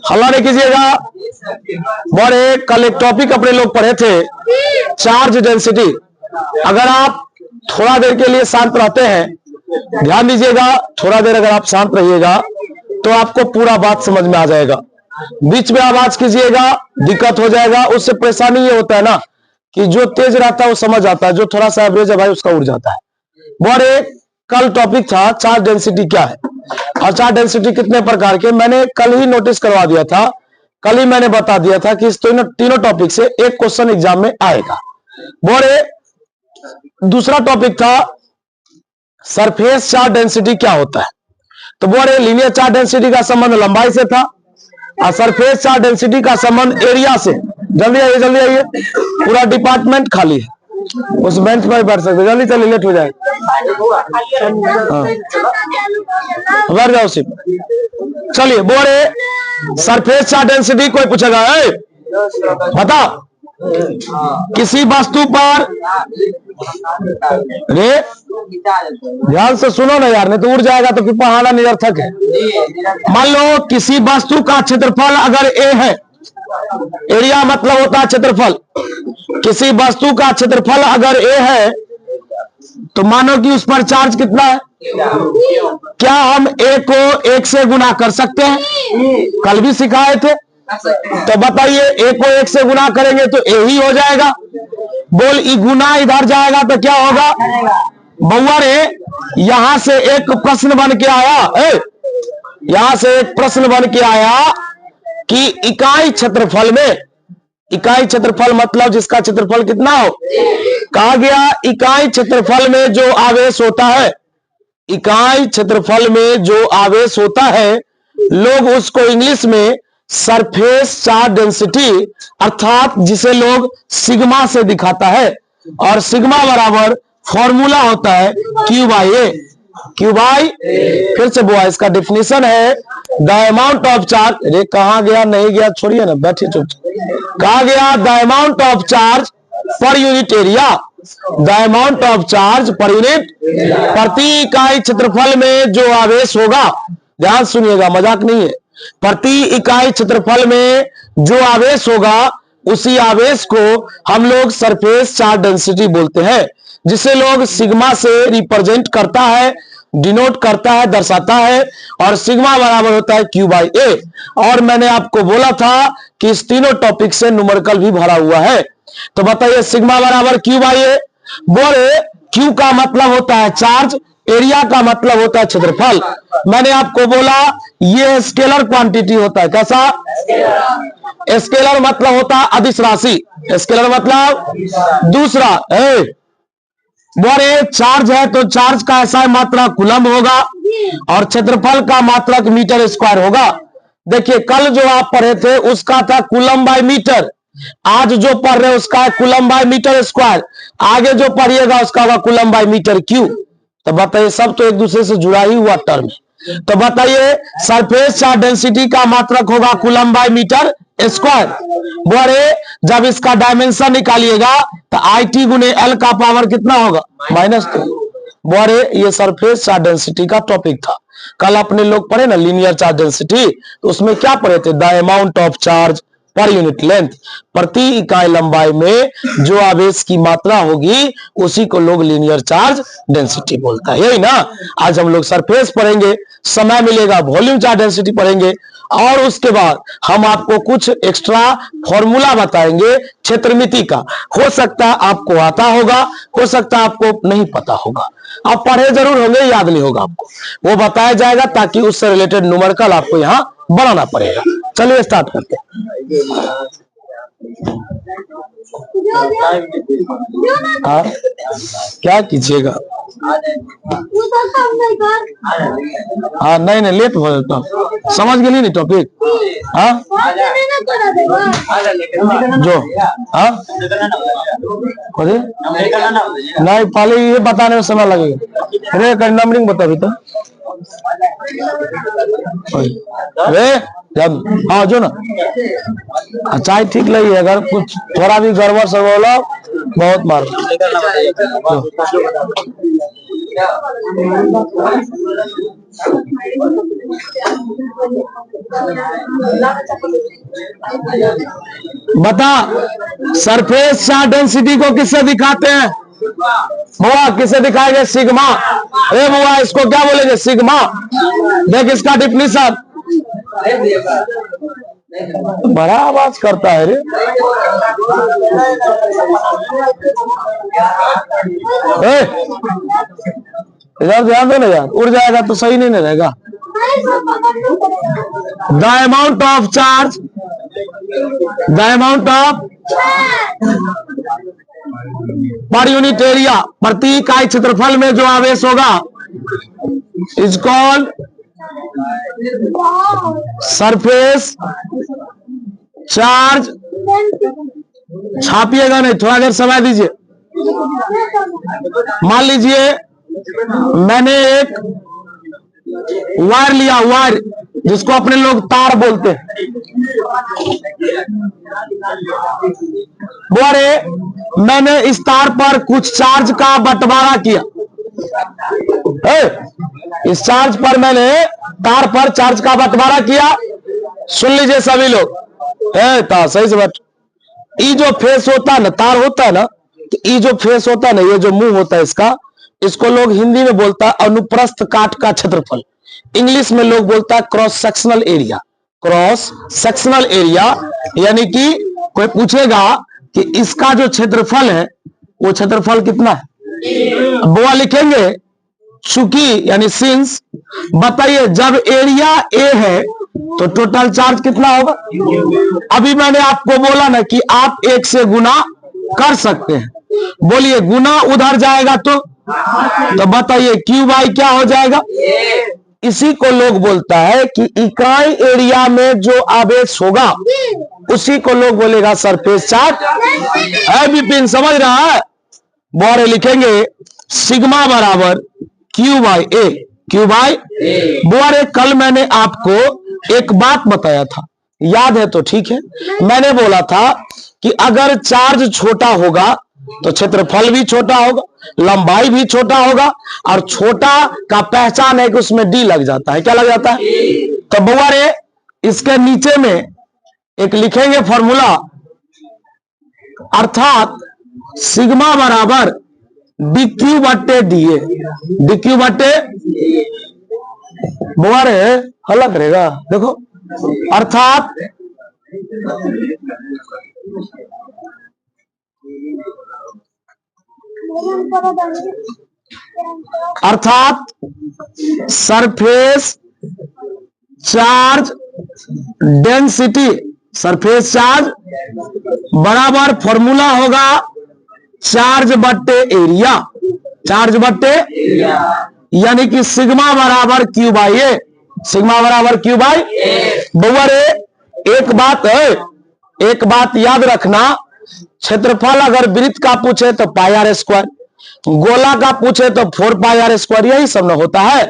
हल्ला नहीं कीजिएगा। बड़े कल एक टॉपिक अपने लोग पढ़े थे, चार्ज डेंसिटी। अगर आप थोड़ा देर के लिए शांत रहते हैं, ध्यान दीजिएगा, थोड़ा देर अगर आप शांत रहिएगा तो आपको पूरा बात समझ में आ जाएगा। बीच में आवाज कीजिएगा, दिक्कत हो जाएगा। उससे परेशानी ये होता है ना कि जो तेज रहता है वो समझ आता है, जो थोड़ा सा एवरेज है भाई उसका उड़ जाता है। बड़े कल टॉपिक था चार्ज डेंसिटी क्या है और चार्ज डेंसिटी कितने प्रकार के। मैंने कल ही नोटिस करवा दिया था, कल ही मैंने बता दिया था कि इस तीनों टॉपिक से एक क्वेश्चन एग्जाम में आएगा। बड़े दूसरा टॉपिक था सरफेस चार्ज डेंसिटी क्या होता है। तो बड़े लीनियर चार्ज डेंसिटी का संबंध लंबाई से था और सरफेस चार्ज डेंसिटी का संबंध एरिया से। जल्दी आइए, जल्दी आइए, पूरा डिपार्टमेंट खाली है, उस बेंच पर बैठ सकते, जल्दी चलिए, लेट हो जाए। बैठ जाओ सिर्फ, चलिए। बोले सरफेस चार्ज डेंसिटी कोई पूछेगा, बता किसी वस्तु पर, रे ध्यान से सुनो ना यार, नहीं तो उड़ जाएगा तो फिर पहाड़ा निरर्थक है। मान लो किसी वस्तु का क्षेत्रफल अगर ए है, एरिया मतलब होता है क्षेत्रफल, किसी वस्तु का क्षेत्रफल अगर ए है तो मानो कि उस पर चार्ज कितना है। क्या हम ए को 1 से गुना कर सकते हैं? कल भी सिखाए थे। तो बताइए, ए को 1 से गुना करेंगे तो ए ही हो जाएगा। बोल ई गुना इधर जाएगा तो क्या होगा? बउआ रे, यहां से एक प्रश्न बन के आया, यहां से एक प्रश्न बन के आया कि इकाई क्षेत्रफल में, इकाई क्षेत्रफल मतलब जिसका क्षेत्रफल कितना हो, कहा गया इकाई क्षेत्रफल में जो आवेश होता है, इकाई क्षेत्रफल में जो आवेश होता है, लोग उसको इंग्लिश में सरफेस चार्ज डेंसिटी अर्थात जिसे लोग सिग्मा से दिखाता है, और सिग्मा बराबर फॉर्मूला होता है Q by A. Q by, फिर से बुआ, इसका डिफिनेशन है द अमाउंट ऑफ चार्ज। अरे कहा गया, नहीं गया, छोड़िए ना, बैठिए चुपचाप। कहा गया the amount of charge per unit area, the amount of charge per unit, प्रति इकाई क्षेत्रफल में जो आवेश होगा, ध्यान सुनिएगा, मजाक नहीं है, प्रति इकाई क्षेत्रफल में जो आवेश होगा उसी आवेश को हम लोग सरफेस चार्ज डेंसिटी बोलते हैं, जिसे लोग सिग्मा से रिप्रेजेंट करता है, डिनोट करता है, दर्शाता है, और सिग्मा बराबर होता है क्यू बाई ए। और मैंने आपको बोला था कि इस तीनों टॉपिक से न्यूमेरिकल भी भरा हुआ है। तो बताइए सिग्मा बराबर क्यू बाई ए। बोले क्यू का मतलब होता है चार्ज, एरिया का मतलब होता है क्षेत्रफल। मैंने आपको बोला ये स्केलर क्वांटिटी होता है। कैसा? स्केलर मतलब होता है अदिश राशि, स्केलर मतलब दूसरा। बोले चार्ज है तो चार्ज का ऐसा मात्रा कूलम होगा और क्षेत्रफल का मात्रक मीटर स्क्वायर होगा। देखिए कल जो आप पढ़े थे उसका था कूलम बाय मीटर, आज जो पढ़ रहे उसका है कूलम बाय मीटर स्क्वायर, आगे जो पढ़िएगा उसका होगा कूलम बाय मीटर क्यूब। तो बताइए सब तो एक दूसरे से जुड़ा ही हुआ टर्म है। तो बताइए सरफेस चार्ज डेंसिटी का मात्रक होगा कूलम बाय मीटर स्क्वायर। बोले जब इसका डायमेंशन निकालिएगा तो IT गुने L का पावर कितना होगा? -2। बोले ये सरफेस चार्ज डेंसिटी का टॉपिक था। कल अपने लोग पढ़े ना लीनियर चार्ज डेंसिटी, तो उसमें क्या पढ़े थे? The amount of charge per unit length, प्रति इकाई लंबाई में जो आवेश की मात्रा होगी उसी को लोग लीनियर चार्ज डेंसिटी बोलता है। यही ना, आज हम लोग सरफेस पढ़ेंगे, समय मिलेगा वॉल्यूम चार्ज डेंसिटी पढ़ेंगे, और उसके बाद हम आपको कुछ एक्स्ट्रा फॉर्मूला बताएंगे क्षेत्रमिति का। हो सकता है आपको आता होगा, हो सकता है आपको नहीं पता होगा, आप पढ़े जरूर होंगे, याद नहीं होगा आपको, वो बताया जाएगा ताकि उससे रिलेटेड न्यूमेरिकल आपको यहाँ बनाना पड़ेगा। चलिए स्टार्ट करते हैं। क्या कीजिएगा? हाँ नहीं लेट हो जाता, समझ गए नहीं टॉपिक? हाँ जो हाँ नहीं, पहले ये बताने में समय लगेगा। अरे नंबरिंग बता भी तो हाँ जो ना चाय ठीक लगी, अगर कुछ थोड़ा भी गड़बड़ सब बोला बहुत मार। बता, सरफेस चार्ज डेंसिटी को किससे दिखाते हैं? बुआ किससे दिखाएंगे? सिग्मा। अरे बुआ इसको क्या बोलेंगे? सिग्मा। देख इसका डिफिनीशन। बड़ा आवाज करता है रे। इधर ध्यान दो ना यार, उड़ जाएगा तो सही नहीं रहेगा। The amount of charge, the amount of per unit area, प्रति इकाई क्षेत्रफल में जो आवेश होगा, इज कॉल्ड सरफेस चार्ज। छापिएगा नहीं, थोड़ा देर समय दीजिए। मान लीजिए मैंने एक वायर लिया, वायर जिसको अपने लोग तार बोलते हैं। बोले मैंने इस तार पर कुछ चार्ज का बंटवारा किया। इस चार्ज पर मैंने तार पर चार्ज का बंटवारा किया। सुन लीजिए सभी लोग, सही से बैठ। ये जो फेस होता है ना, तार होता है ना, तो ये जो फेस होता है ना, ये जो मुंह होता है इसका, इसको लोग हिंदी में बोलता है अनुप्रस्थ काट का क्षेत्रफल। इंग्लिश में लोग बोलता है cross sectional area. Cross sectional area यानी कि कोई पूछेगा कि इसका जो क्षेत्रफल है वो क्षेत्रफल कितना है, बुआ लिखेंगे चूंकि यानी सिंस। बताइए जब एरिया ए है तो टोटल चार्ज कितना होगा? अभी मैंने आपको बोला ना कि आप एक से गुना कर सकते हैं। बोलिए गुना उधर जाएगा तो बताइए क्यू बाई क्या हो जाएगा? इसी को लोग बोलता है कि इकाई एरिया में जो आवेश होगा उसी को लोग बोलेगा सरफेस चार्ज। है विपिन, समझ रहा है? बोरे लिखेंगे सिग्मा बराबर Q by A. Q by बोरे कल मैंने आपको एक बात बताया था, याद है तो ठीक है। मैंने बोला था कि अगर चार्ज छोटा होगा तो क्षेत्रफल भी छोटा होगा, लंबाई भी छोटा होगा, और छोटा का पहचान है कि उसमें डी लग जाता है। क्या लग जाता है? तो बुआ रे इसके नीचे में एक लिखेंगे फॉर्मूला, अर्थात सिग्मा बराबर डी क्यू बट्टे डी ए। डी क्यू बट्टे बुआ रे हल्ला करेगा, देखो, अर्थात surface charge density, surface charge बराबर फॉर्मूला होगा चार्ज बट्टे एरिया। चार्ज बट्टे यानी कि सिग्मा बराबर क्यू बाई ए। सिग्मा बराबर क्यू बाई बुआ रे एक बात याद रखना, क्षेत्रफल अगर वृत्त का पूछे तो पाई आर स्क्वायर, गोला का पूछे तो 4 पाई आर स्क्वायर, यही सब न होता है।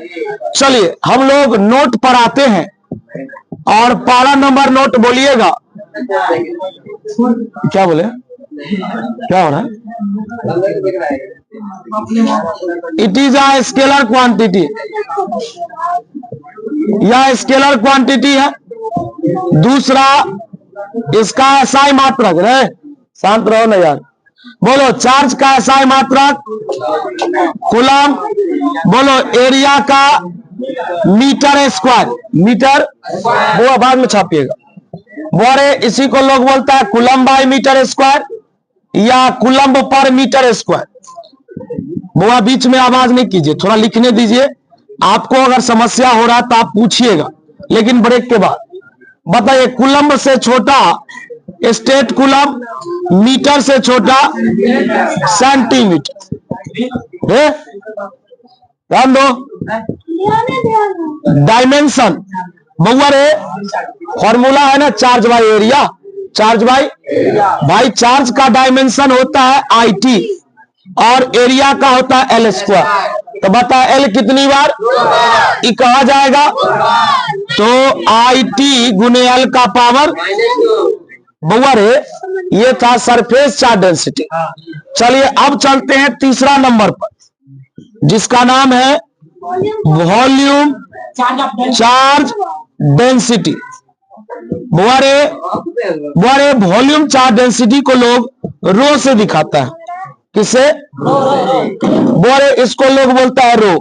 चलिए हम लोग नोट पर आते हैं और पहला नंबर नोट बोलिएगा। क्या बोले? क्या हो रहा है? It is a scalar quantity, यह स्केलर क्वांटिटी है। दूसरा इसका एसआई मात्रक है, शांत रहो ना यार। बोलो चार्ज का एसआई मात्रक कूलम, बोलो एरिया का मीटर स्क्वायर। मीटर वो बाद में छापिएगा। बोरे इसी को लोग बोलता है कूलम बाई मीटर स्क्वायर या कूलम पर मीटर स्क्वायर। बुआ बीच में आवाज नहीं कीजिए, थोड़ा लिखने दीजिए। आपको अगर समस्या हो रहा तो आप पूछिएगा, लेकिन ब्रेक के बाद। बताइए कूलम से छोटा स्टेट कूलम, मीटर से छोटा सेंटीमीटर। ध्यान दो, डायमेंशन बउआ रे फॉर्मूला है ना charge by area. Charge by भाई चार्ज का डायमेंशन होता है IT और एरिया का होता है L स्क्वायर। तो बता L कितनी बार? ये कहा जाएगा तो IT गुने L का पावर। बउआ रे ये था सरफेस चार्ज डेंसिटी। चलिए अब चलते हैं तीसरा नंबर पर। जिसका नाम है वॉल्यूम चार्ज डेंसिटी। बोरे वॉल्यूम चार्ज डेंसिटी को लोग रो से दिखाता है। किससे? बोरे इसको लोग बोलता है रो।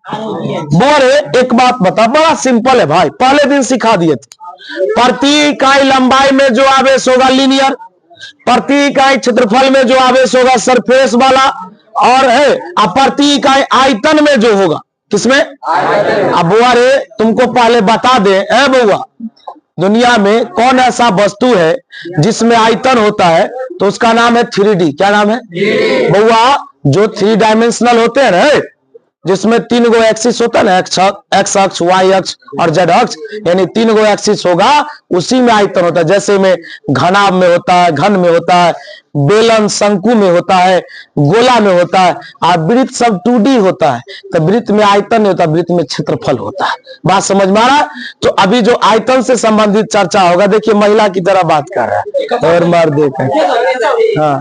बोरे एक बात बता, बड़ा सिंपल है भाई, पहले दिन सिखा दिए थे। प्रति इकाई लंबाई में जो आवेश होगा लीनियर, प्रति इकाई क्षेत्रफल में जो आवेश होगा सरफेस वाला, और है प्रति इकाई आयतन में जो होगा किसमें? अब बुआ रे तुमको पहले बता दे बुआ, दुनिया में कौन ऐसा वस्तु है जिसमें आयतन होता है? तो उसका नाम है 3D। क्या नाम है बुआ? जो 3 डायमेंशनल होते हैं ना, जिसमें 3 गो एक्सिस होता है ना, एक्स अक्ष, वाई अक्ष और जेड अक्ष, यानी 3 गो एक्सिस होगा, उसी में आयतन होता है। जैसे में घनाभ में होता है, घन में होता है, बेलन शंकु में होता है, गोला में होता है, और वृत्त सब 2D होता है। तो वृत्त में आयतन नहीं होता, वृत्त में क्षेत्रफल होता है। बात समझ में आ रहा है? तो अभी जो आयतन से संबंधित चर्चा होगा, देखिए महिला की तरह बात कर रहा है और मार देकर। हाँ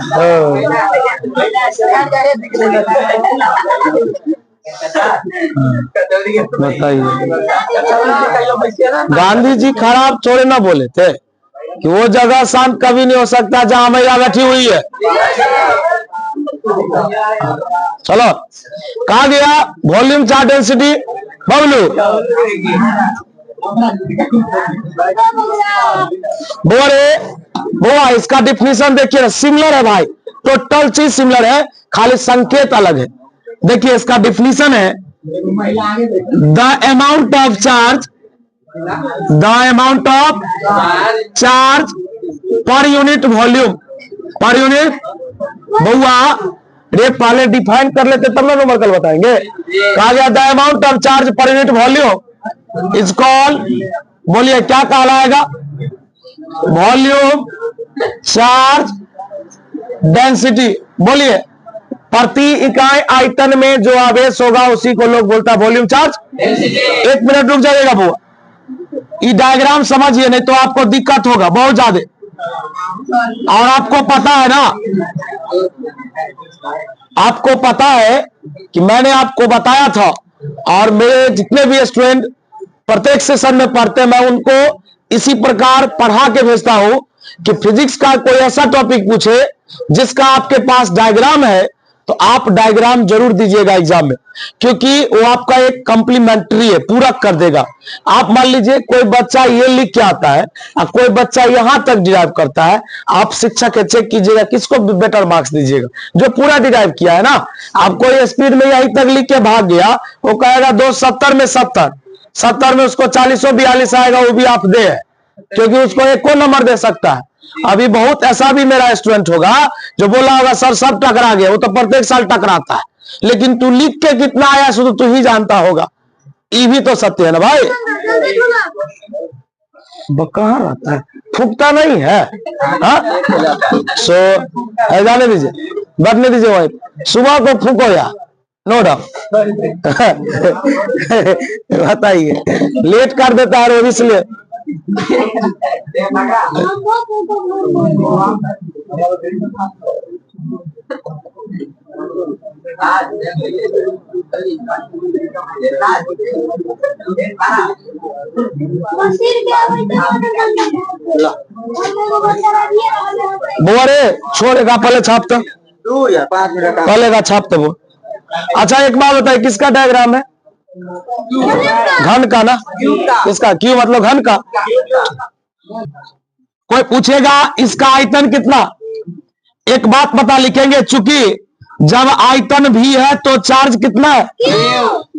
बताइए, गांधी जी खराब थोड़े ना बोले थे कि वो जगह शांत कभी नहीं हो सकता जहां मैया बैठी हुई है। चलो कहा गया वॉल्यूम चार्ज डेंसिटी बबलू। बोआ इसका डिफिनीशन देखिए ना, सिमिलर है भाई, टोटल चीज सिमिलर है, खाली संकेत अलग है। देखिए इसका डिफिनीशन है the amount of charge per unit volume per unit. बउआ रे पहले डिफाइन कर लेते तब ना नंबर कल बताएंगे। कहा गया the amount of charge per unit volume is called, बोलिए क्या कहलाएगा? Volume charge density. बोलिए प्रति इकाई आयतन में जो आवेश होगा उसी को लोग बोलता है वॉल्यूम चार्ज। एक मिनट रुक जाइएगा बुआ, ये डायग्राम समझिए, नहीं तो आपको दिक्कत होगा बहुत ज्यादा। और आपको पता है ना, आपको पता है कि मैंने आपको बताया था, और मेरे जितने भी स्टूडेंट प्रत्येक सेशन में पढ़ते हैं, मैं उनको इसी प्रकार पढ़ा के भेजता हूं कि फिजिक्स का कोई ऐसा टॉपिक पूछे जिसका आपके पास डायग्राम है, तो आप डायग्राम जरूर दीजिएगा एग्जाम में, क्योंकि वो आपका एक कॉम्प्लीमेंट्री है, पूरक कर देगा। आप मान लीजिए कोई बच्चा ये लिख के आता है और कोई बच्चा यहां तक डिराइव करता है, आप शिक्षक के चेक कीजिएगा किसको बेटर मार्क्स दीजिएगा, जो पूरा डिराइव किया है ना। आप कोई स्पीड में यहीं तक लिख के भाग गया, वो कहेगा 270 में 70 में उसको 40-42 आएगा, वो भी आप दे, क्योंकि उसको एक को नंबर दे सकता है। अभी बहुत ऐसा भी मेरा स्टूडेंट होगा जो बोला होगा सर सब टकरा गया, वो तो प्रत्येक साल टकराता है, लेकिन तू लिख के कितना आया शुद्ध तू ही जानता होगा। ये भी तो सत्य है ना भाई। कहाँ रहता है, फूकता नहीं है। जाने दीजिए, बैठने दीजिए वहीं, सुबह को फूको या नो डाउट। बताइए लेट कर देता है रोज, इसलिए बोरे छोड़ेगा, पहले छाप तो, पहले का छाप तो वो। अच्छा एक बात बताइए, किसका डायग्राम है? घन का ना, इसका क्यों मतलब घन का। कोई पूछेगा इसका आयतन कितना, एक बात बता लिखेंगे, चूंकि जब आयतन भी है तो चार्ज कितना है।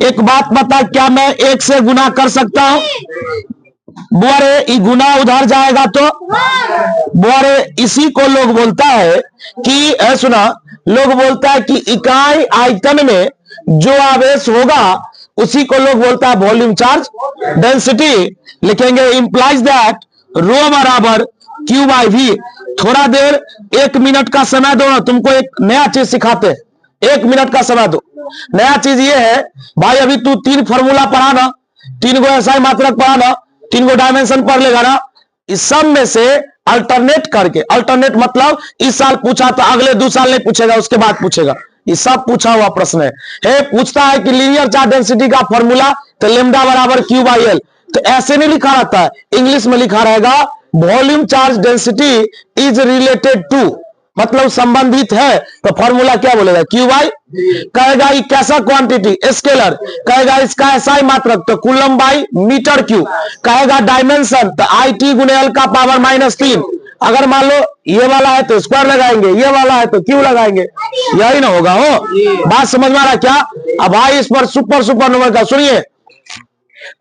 एक बात बता, क्या मैं 1 से गुना कर सकता हूं? बोरे गुना उधर जाएगा तो बोरे, इसी को लोग बोलता है कि सुना, लोग बोलता है कि इकाई आयतन में जो आवेश होगा उसी को लोग बोलता है वॉल्यूम चार्ज डेंसिटी। लिखेंगे इंप्लाइज दैट रो बराबर Q बाई V। थोड़ा देर 1 मिनट का समय दो ना, तुमको एक नया चीज सिखाते हैं, 1 मिनट का समय दो। नया चीज ये है भाई, अभी तू 3 फॉर्मूला पढ़ा ना, 3 गो एसआई मात्रक पढ़ा ना, 3 गो डायमेंशन पढ़ लेगा ना, इस सब में से अल्टरनेट करके, अल्टरनेट मतलब इस साल पूछा तो अगले 2 साल नहीं पूछेगा, उसके बाद पूछेगा, ये सब पूछा हुआ प्रश्न है। पूछता है कि लीनियर चार्ज डेंसिटी का फॉर्मूला, तो लेमडा बराबर क्यू बाई एल। तो ऐसे नहीं लिखा रहता है, इंग्लिश में लिखा रहेगा volume charge density is related to, मतलब संबंधित है। तो फॉर्मूला क्या बोलेगा, क्यू बाई। कहेगा ये कैसा क्वांटिटी, स्केलर, कहेगा इसका एसआई मात्रक, तो कूलम बाई मीटर क्यूब। कहेगा डायमेंशन, तो आई टी गुने एल का पावर -3। अगर मान लो ये वाला है तो स्क्वायर लगाएंगे, ये वाला है तो क्यू लगाएंगे, यही ना होगा। हो बात समझ में आ रहा क्या? अब भाई इस पर सुपर नंबर का सुनिए,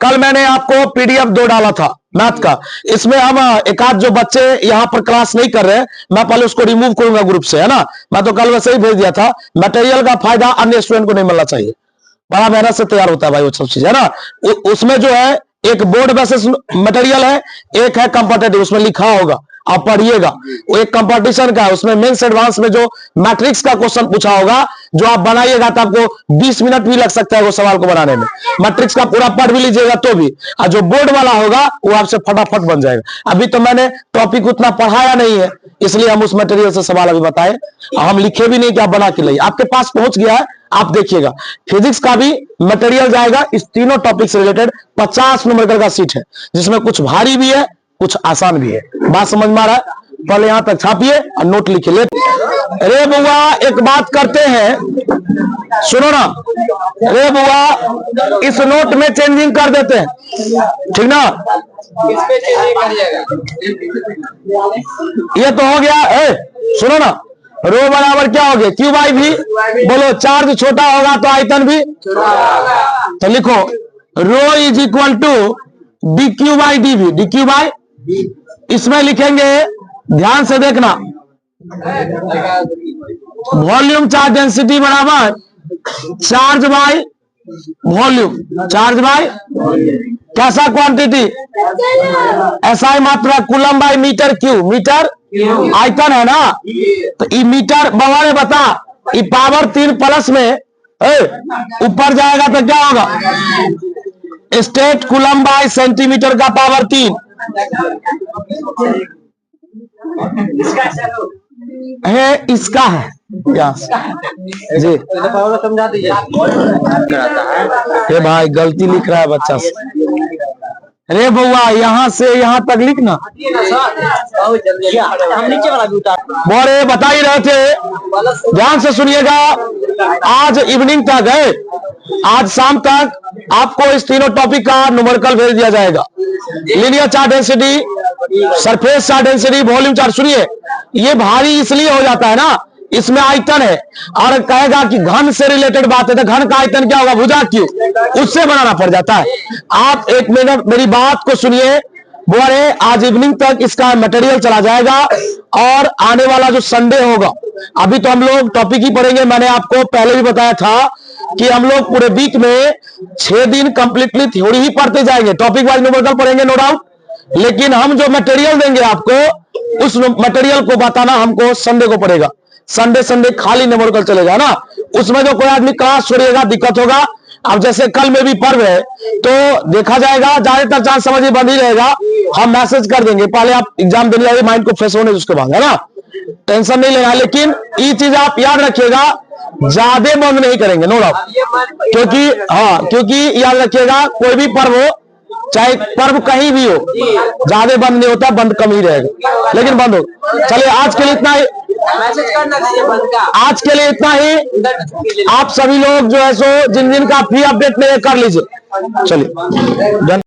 कल मैंने आपको पीडीएफ 2 डाला था मैथ का। इसमें हम एक आध जो बच्चे यहाँ पर क्लास नहीं कर रहे, मैं पहले उसको रिमूव करूंगा ग्रुप से, है ना। मैं तो कल वैसे ही भेज दिया था। मटेरियल का फायदा अन्य स्टूडेंट को नहीं मिलना चाहिए, बड़ा मेहनत से तैयार होता है भाई वो सब चीज, है ना। उसमें जो है एक बोर्ड बेसिस मटेरियल है, एक है कंपटीटिव, उसमें लिखा होगा, आप पढ़िएगा। वो एक कंपटीशन का है, उसमें मेंस एडवांस में जो मैट्रिक्स का क्वेश्चन पूछा होगा, जो आप बनाइएगा तो आपको 20 मिनट भी लग सकता है वो सवाल को बनाने में। मैट्रिक्स का पूरा पढ़ भी लीजिएगा तो भी, और जो बोर्ड वाला होगा वो आपसे फटाफट बन जाएगा। अभी तो मैंने टॉपिक उतना पढ़ाया नहीं है, इसलिए हम उस मटेरियल से सवाल अभी बताए, हम लिखे भी नहीं कि आप बना के लाइए, आपके पास पहुंच गया है, आप देखिएगा। फिजिक्स का भी मटेरियल जाएगा इस तीनों टॉपिक से रिलेटेड, 50 नंबर का सीट है, जिसमें कुछ भारी भी है कुछ आसान भी है। बात समझ में आ रहा है? पहले यहां तक छापिए और नोट लिखिए। अरे बुआ एक बात करते हैं, सुनो ना। अरे बुआ इस नोट में चेंजिंग कर देते हैं, ठीक ना। ये तो हो गया। सुनो ना, रो बराबर क्या हो गया, क्यू बाई भी। बोलो चार्ज छोटा होगा तो आयतन भी, तो लिखो rho is equal to d q by d v, d q by. इसमें लिखेंगे, ध्यान से देखना, वॉल्यूम चार्ज डेंसिटी बराबर charge by volume, charge by कैसा क्वांटिटी, एसआई मात्रा, coulomb by metre cube, metre आयतन है ना। तो ई मीटर बाबा ने बता, ई पावर 3 प्लस में ऊपर जाएगा तो क्या होगा, स्टेट कूलम बाई सेंटीमीटर का पावर 3 है, इसका है जी। समझा दीजिए। भाई गलती लिख रहा है बच्चा से। अरे बउआ यहाँ से यहाँ तक लिखना। हम नीचे वाला भी उतार बोरे बता ही रहे थे, ध्यान से सुनिएगा। आज इवनिंग तक है, आज शाम तक आपको इस तीनों टॉपिक का न्यूमेरिकल भेज दिया जाएगा। Linear charge density, surface charge density, volume charge. सुनिए, ये भारी इसलिए हो जाता है ना, इसमें आयतन है, और कहेगा कि घन से रिलेटेड बात है, तो घन का आयतन क्या होगा, भुजा क्यों, उससे बनाना पड़ जाता है। आप एक मिनट मेरी बात को सुनिए। बोले आज इवनिंग तक इसका मटेरियल चला जाएगा, और आने वाला जो संडे होगा, अभी तो हम लोग टॉपिक ही पढ़ेंगे। मैंने आपको पहले भी बताया था कि हम लोग पूरे वीक में 6 दिन कंप्लीटली थ्योरी ही पढ़ते जाएंगे, टॉपिक वाइज न्यूमेरिकल पढ़ेंगे नो डाउट, लेकिन हम जो मटेरियल देंगे आपको, उस मटेरियल को बताना हमको संडे को पड़ेगा। संडे खाली न्यूमेरिकल चलेगा ना, उसमें जो कोई आदमी क्लास छोड़िएगा दिक्कत होगा। अब जैसे कल में भी पर्व है तो देखा जाएगा, ज्यादातर चांस समझिए बंद ही रहेगा। हम मैसेज कर देंगे, पहले आप एग्जाम देने जाइए, माइंड को फ्रेश होने उसके बाद, है ना, टेंशन नहीं लेना। लेकिन ये चीज आप याद रखिएगा, ज्यादा बंद नहीं करेंगे नो डाउट, क्योंकि याद रखिएगा कोई भी पर्व हो, चाहे पर्व कहीं भी हो, ज्यादा बंद नहीं होता, बंद कम ही रहेगा, लेकिन बंद हो। चलिए आज के लिए इतना ही, आज के लिए इतना ही। आप सभी लोग जो है सो जिन जिन का फ्री अपडेट नहीं कर लीजिए। चलिए।